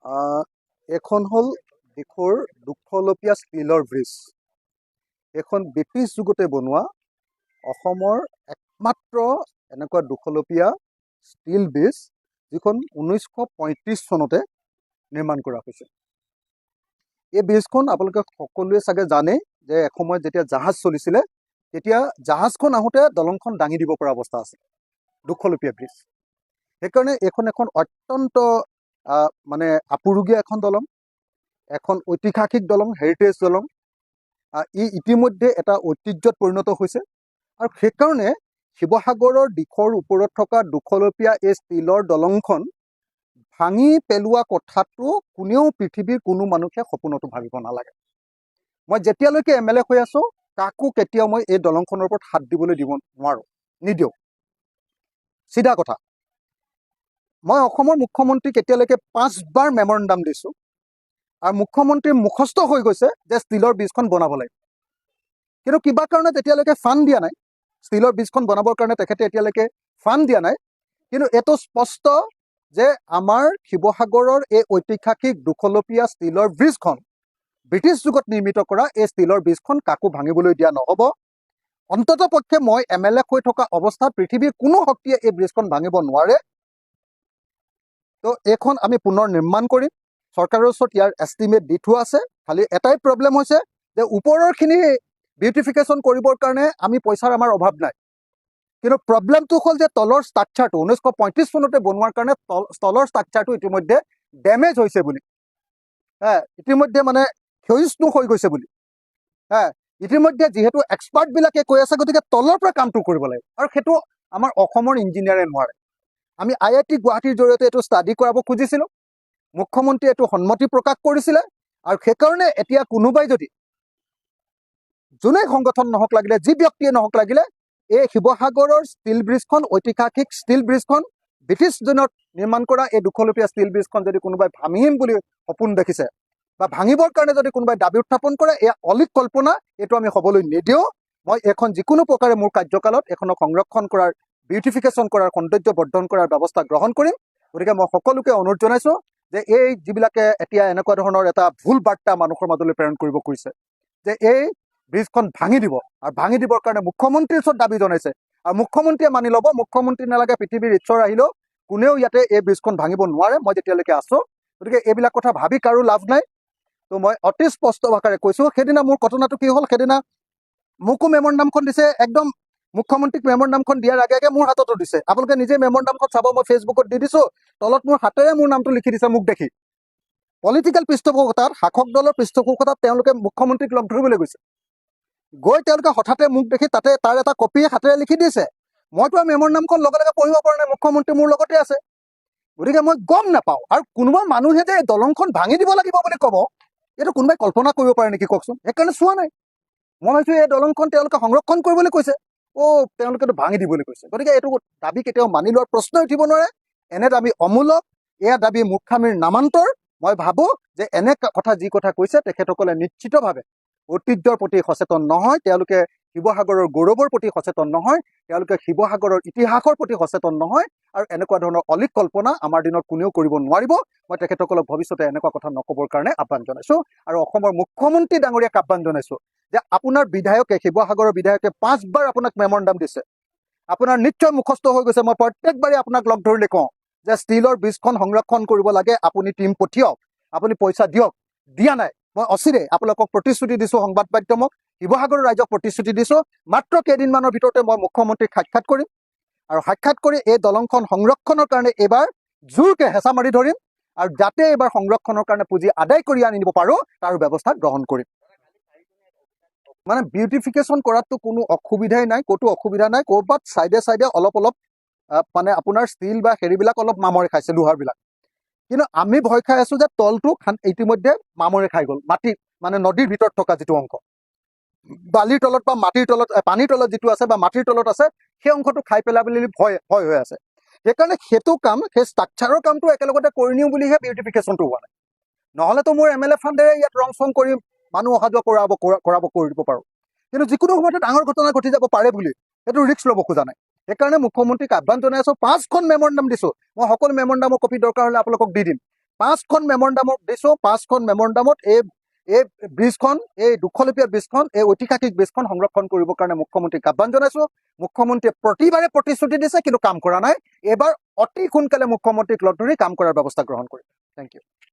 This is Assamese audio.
আহ, এখন হ'ল দেশৰ দুখলপীয়া ষ্টীলৰ ব্ৰিজ। এইখন ব্ৰিটিছ যুগতে বনোৱা অসমৰ একমাত্ৰ এনেকুৱা দুখলপীয়া ষ্টীল ব্ৰিজ, যিখন 1935 চনতে নিৰ্মাণ কৰা হৈছিল। এই ব্ৰিজখন আপোনালোকে সকলোৱে চাগে জানে যে এসময়ত যেতিয়া জাহাজ চলিছিলে, তেতিয়া জাহাজখন আহোঁতে দলংখন দাঙি দিব পৰা অৱস্থা আছিল। দুখলপীয়া ব্ৰিজ। সেইকাৰণে এইখন এখন অত্যন্ত মানে আপুৰুগীয়া এখন দলং, এখন ঐতিহাসিক দলং, হেৰিটেজ দলং। ই ইতিমধ্যে এটা ঐতিহ্যত পৰিণত হৈছে, আৰু সেইকাৰণে শিৱসাগৰৰ দিশৰ ওপৰত থকা দুখলপীয়া এই ষ্টীলৰ দলংখন ভাঙি পেলোৱা কথাটো কোনেও পৃথিৱীৰ কোনো মানুহে সপোনতো ভাবিব নালাগে। মই যেতিয়ালৈকে MLA হৈ আছো, কাকো কেতিয়াও মই এই দলংখনৰ ওপৰত হাত দিবলৈ দিব নোৱাৰোঁ, নিদিওঁ। চিধা কথা। মই অসমৰ মুখ্যমন্ত্ৰীক এতিয়ালৈকে 5 বাৰ মেমৰেণ্ডাম দিছোঁ, আৰু মুখ্যমন্ত্ৰীৰ মুখস্থ হৈ গৈছে যে ষ্টীলৰ ব্ৰিজখন বনাব লাগে। কিন্তু কিবা কাৰণত এতিয়ালৈকে ফাণ্ড দিয়া নাই। ষ্টীলৰ ব্ৰিজখন বনাবৰ কাৰণে তেখেতে এতিয়ালৈকে ফাণ্ড দিয়া নাই। কিন্তু এইটো স্পষ্ট যে আমাৰ শিৱসাগৰৰ এই ঐতিহাসিক দুখলপীয়া ষ্টীলৰ ব্ৰিজখন, ব্ৰিটিছ যুগত নিৰ্মিত কৰা এই ষ্টীলৰ ব্ৰিজখন কাকো ভাঙিবলৈ দিয়া নহ'ব। অন্ততঃ পক্ষে মই MLA হৈ থকা অৱস্থাত পৃথিৱীৰ কোনো শক্তিয়ে এই ব্ৰিজখন ভাঙিব নোৱাৰে। তো এইখন আমি পুনৰ নিৰ্মাণ কৰিম। চৰকাৰৰ ওচৰত ইয়াৰ এষ্টিমেট দি থোৱা আছে। খালি এটাই প্ৰব্লেম হৈছে যে ওপৰৰখিনি বিউটিফিকেশ্যন কৰিবৰ কাৰণে আমি পইচাৰ আমাৰ অভাৱ নাই। কিন্তু প্ৰব্লেমটো হ'ল যে তলৰ ষ্ট্ৰাকচাৰটো 1935 চনতে বনোৱাৰ কাৰণে তলৰ ষ্ট্ৰাকচাৰটো ইতিমধ্যে ডেমেজ হৈছে বুলি, ইতিমধ্যে মানে ক্ষয়িষ্ণু হৈ গৈছে বুলি, ইতিমধ্যে যিহেতু এক্সপাৰ্টবিলাকে কৈ আছে, গতিকে তলৰ পৰা কামটো কৰিব লাগে, আৰু সেইটো আমাৰ অসমৰ ইঞ্জিনিয়াৰে নোৱাৰে। আমি IIT গুৱাহাটীৰ জৰিয়তে এইটো ষ্টাডি কৰাব খুজিছিলোঁ। মুখ্যমন্ত্ৰীয়ে এইটো সন্মতি প্ৰকাশ কৰিছিলে, আৰু সেইকাৰণে এতিয়া কোনোবাই যদি, যোনেই সংগঠন নহওক লাগিলে, যি ব্যক্তিয়ে নহওক লাগিলে, এই শিৱসাগৰৰ ষ্টীল ব্ৰিজখন, ঐতিহাসিক ষ্টীল ব্ৰিজখন, ব্ৰিটিছ দিনত নিৰ্মাণ কৰা এই দুখলপীয়া ষ্টীল ব্ৰিজখন যদি কোনোবাই ভাঙিম বুলি সপোন দেখিছে, বা ভাঙিবৰ কাৰণে যদি কোনোবাই দাবী উত্থাপন কৰে, এয়া অলিক কল্পনা। এইটো আমি হ'বলৈ নিদিওঁ। মই এইখন যিকোনো প্ৰকাৰে মোৰ কাৰ্যকালত এইখনক সংৰক্ষণ কৰাৰ, বিউটিফিকেশ্যন কৰাৰ, সৌন্দৰ্য বৰ্ধন কৰাৰ ব্যৱস্থা গ্ৰহণ কৰিম। গতিকে মই সকলোকে অনুৰোধ জনাইছোঁ যে এই যিবিলাকে এতিয়া এনেকুৱা ধৰণৰ এটা ভুল বাৰ্তা মানুহৰ মাজলৈ প্ৰেৰণ কৰিব খুজিছে যে এই ব্ৰিজখন ভাঙি দিব, আৰু ভাঙি দিবৰ কাৰণে মুখ্যমন্ত্ৰীৰ ওচৰত দাবী জনাইছে, আৰু মুখ্যমন্ত্ৰীয়ে মানি ল'ব। মুখ্যমন্ত্ৰী নালাগে, পৃথিৱীৰ ঈশ্বৰ আহিলেও কোনেও ইয়াতে এই ব্ৰিজখন ভাঙিব নোৱাৰে, মই যেতিয়ালৈকে আছোঁ। গতিকে এইবিলাক কথা ভাবি কাৰো লাভ নাই। তো মই অতি স্পষ্ট ভাষাৰে কৈছোঁ। সেইদিনা মোৰ ঘটনাটো কি হ'ল, সেইদিনা মোকো মেমৰেণ্ডামখন দিছে, একদম মুখ্যমন্ত্ৰীক মেমৰেণ্ডামখন দিয়াৰ আগে আগে মোৰ হাততো দিছে। আপোনালোকে নিজে মেমৰেণ্ডামখন চাব, মই ফেচবুকত দি দিছোঁ। তলত মোৰ হাতেৰে মোৰ নামটো লিখি দিছে মোক দেখি। পলিটিকেল পৃষ্ঠপোষকতাত, শাসক দলৰ পৃষ্ঠপোষকতাত তেওঁলোকে মুখ্যমন্ত্ৰীক লগ ধৰিবলৈ গৈছে। গৈ তেওঁলোকে হঠাতে মোক দেখি তাতে তাৰ এটা কপি হাতেৰে লিখি দিছে। মইতো আৰু মেমৰেণ্ডামখন লগে লগে পঢ়িব পৰা নাই, মুখ্যমন্ত্ৰী মোৰ লগতে আছে। গতিকে মই গম নাপাওঁ। আৰু কোনোবা মানুহে যে দলংখন ভাঙি দিব লাগিব বুলি ক'ব, এইটো কোনোবাই কল্পনা কৰিব পাৰে নেকি কওকচোন? সেইকাৰণে চোৱা নাই। মই ভাবিছোঁ এই দলংখন তেওঁলোকে সংৰক্ষণ কৰিবলৈ কৈছে, তেওঁলোকেতো ভাঙি দিবলৈ কৈছে। গতিকে এইটো দাবী কেতিয়াও মানি লোৱাৰ প্ৰশ্নই উঠিব নোৱাৰে। এনে দাবী অমূলক, এয়া দাবী মূৰ্খামিৰ নামান্তৰ। মই ভাবোঁ যে এনে কথা যি কথা কৈছে, তেখেতসকলে নিশ্চিতভাৱে ঐতিহ্যৰ প্ৰতি সচেতন নহয়, তেওঁলোকে শিৱসাগৰৰ গৌৰৱৰ প্ৰতি সচেতন নহয়, তেওঁলোকে শিৱসাগৰৰ ইতিহাসৰ প্ৰতি সচেতন নহয়, আৰু এনেকুৱা ধৰণৰ অলিক কল্পনা আমাৰ দিনত কোনেও কৰিব নোৱাৰিব। মই তেখেতসকলক ভৱিষ্যতে এনেকুৱা কথা নক'বৰ কাৰণে আহ্বান জনাইছোঁ, আৰু অসমৰ মুখ্যমন্ত্ৰী ডাঙৰীয়াক আহ্বান জনাইছোঁ যে আপোনাৰ বিধায়কে, শিৱসাগৰৰ বিধায়কে 5 বাৰ আপোনাক মেমৰেণ্ডাম দিছে। আপোনাৰ নিশ্চয় মুখস্থ হৈ গৈছে। মই প্ৰত্যেকবাৰে আপোনাক লগ ধৰিলে কওঁ যে ষ্টীলৰ ব্ৰিজখন সংৰক্ষণ কৰিব লাগে, আপুনি টীম পঠিয়াওক, আপুনি পইচা দিয়ক। দিয়া নাই। মই অচিৰে আপোনালোকক প্ৰতিশ্ৰুতি দিছোঁ, সংবাদ মাধ্যমক, শিৱসাগৰৰ ৰাইজক প্ৰতিশ্ৰুতি দিছোঁ, মাত্ৰ কেইদিনমানৰ ভিতৰতে মই মুখ্যমন্ত্ৰীক সাক্ষাৎ কৰিম, আৰু সাক্ষাৎ কৰি এই দলংখন সংৰক্ষণৰ কাৰণে এইবাৰ জোৰকৈ হেঁচা মাৰি ধৰিম, আৰু যাতে এইবাৰ সংৰক্ষণৰ কাৰণে পুঁজি আদায় কৰি আনিব পাৰোঁ তাৰ ব্যৱস্থা গ্ৰহণ কৰিম। মানে বিউটিফিকেশ্যন কৰাততো কোনো অসুবিধাই নাই, ক'তো অসুবিধা নাই। ক'ৰবাত চাইডে চাইডে অলপ অলপ মানে আপোনাৰ ষ্টীল বা হেৰিবিলাক অলপ মামৰে খাইছে, লোহাৰবিলাক। কিন্তু আমি ভয় খাই আছোঁ যে তলটো ইতিমধ্যে মামৰে খাই গ'ল। মাটি মানে নদীৰ ভিতৰত থকা যিটো অংশ, বালিৰ তলত বা মাটিৰ তলত, পানীৰ তলত যিটো আছে বা মাটিৰ তলত আছে, সেই অংশটো খাই পেলা বুলি ভয় হৈ আছে। সেইকাৰণে সেইটো কাম, সেই ষ্ট্ৰাকচাৰৰ কামটো একেলগতে কৰি নিওঁ বুলিহে বিউটিফিকেশ্যনটো হোৱা নাই। নহ'লেতো মোৰ MLA ফাণ্ডেৰে ইয়াত ৰং চং কৰি মানুহ অহা যোৱা কৰি দিব পাৰোঁ। কিন্তু যিকোনো সময়তে ডাঙৰ ঘটনা ঘটি যাব পাৰে বুলি সেইটো ৰিস্ক ল'ব খোজা নাই। সেইকাৰণে মুখ্যমন্ত্ৰীক আহ্বান জনাই আছোঁ। 5খন মেমৰেণ্ডাম দিছোঁ। মই সকলো মেমৰেণ্ডামৰ কপি দৰকাৰ হ'লে আপোনালোকক দি দিম। 5খন মেমৰেণ্ডামত দিছোঁ, 5খন মেমৰেণ্ডামত এই ব্ৰিজখন, এই দুখলপীয়া ব্ৰিজখন, এই ঐতিহাসিক ব্ৰিজখন সংৰক্ষণ কৰিবৰ কাৰণে মুখ্যমন্ত্ৰীক আহ্বান জনাইছোঁ। মুখ্যমন্ত্ৰীয়ে প্ৰতিবাৰে প্ৰতিশ্ৰুতি দিছে, কিন্তু কাম কৰা নাই। এইবাৰ অতি সোনকালে মুখ্যমন্ত্ৰীক লগ ধৰি কাম কৰাৰ ব্যৱস্থা গ্ৰহণ কৰিম। Thank U.